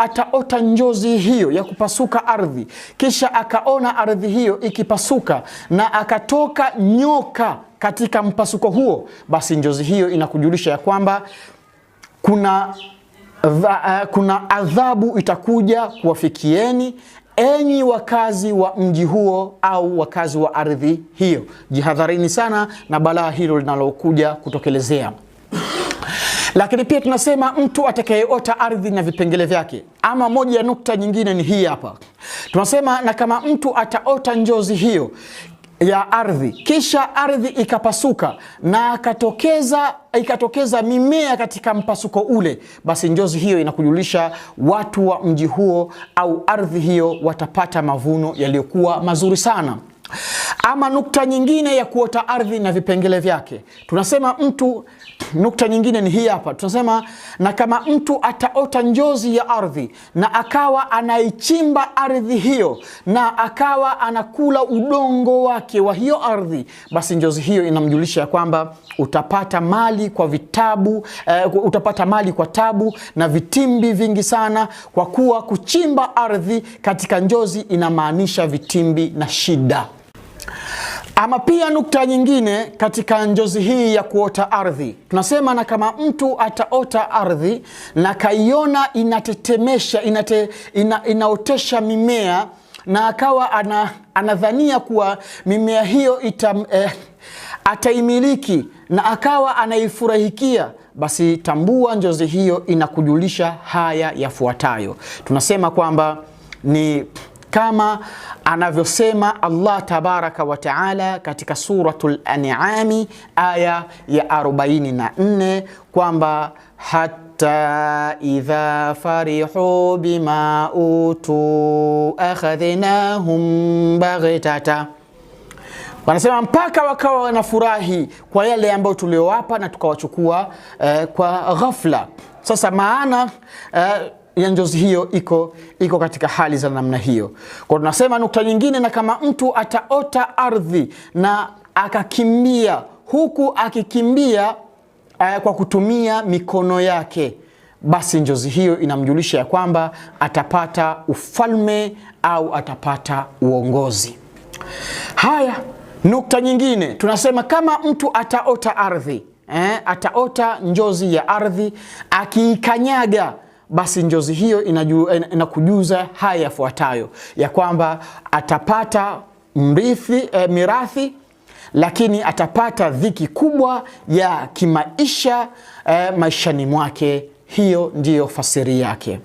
ataota njozi hiyo ya kupasuka ardhi, kisha akaona ardhi hiyo ikipasuka na akatoka nyoka katika mpasuko huo, basi njozi hiyo inakujulisha ya kwamba kuna adhabu itakuja kuwafikieni enyi wakazi wa mji huo au wakazi wa ardhi hiyo. Jihadharini sana na balaa hilo linalokuja kutokelezea. Lakini pia tunasema mtu atakayeota ardhi na vipengele vyake. Ama moja ya nukta nyingine ni hii hapa. Tunasema na kama mtu ataota njozi hiyo ya ardhi, kisha ardhi ikapasuka na ikatokeza mimea katika mpasuko ule, basi njozi hiyo inakujulisha watu wa mji huo au ardhi hiyo watapata mavuno yaliyokuwa mazuri sana. Ama nukta nyingine ya kuota ardhi na vipengele vyake, tunasema nukta nyingine ni hii hapa. Tunasema na kama mtu ataota njozi ya ardhi na akawa anaichimba ardhi hiyo na akawa anakula udongo wake wa hiyo ardhi, basi njozi hiyo inamjulisha ya kwamba utapata mali kwa tabu na vitimbi vingi sana, kwa kuwa kuchimba ardhi katika njozi inamaanisha vitimbi na shida. Ama pia nukta nyingine katika njozi hii ya kuota ardhi, tunasema na kama mtu ataota ardhi na kaiona inaotesha mimea na akawa anadhania kuwa mimea hiyo ataimiliki na akawa anaifurahikia, basi tambua njozi hiyo inakujulisha haya yafuatayo. Tunasema kwamba ni kama anavyosema Allah tabaraka wa taala katika suratul An'am aya ya 44 kwamba hatta idha farihu bima utu akhadhnahum baghtata, wanasema mpaka wakawa wanafurahi kwa yale ambayo tuliowapa na tukawachukua kwa ghafla. Sasa maana ya njozi hiyo iko katika hali za namna hiyo. Kwa tunasema nukta nyingine, na kama mtu ataota ardhi na akakimbia, huku akikimbia kwa kutumia mikono yake, basi njozi hiyo inamjulisha ya kwamba atapata ufalme au atapata uongozi. Haya, nukta nyingine tunasema kama mtu ataota ardhi, ataota njozi ya ardhi akiikanyaga, basi njozi hiyo inakujuza haya yafuatayo, ya kwamba atapata mirathi, lakini atapata dhiki kubwa ya kimaisha maishani mwake. Hiyo ndiyo fasiri yake.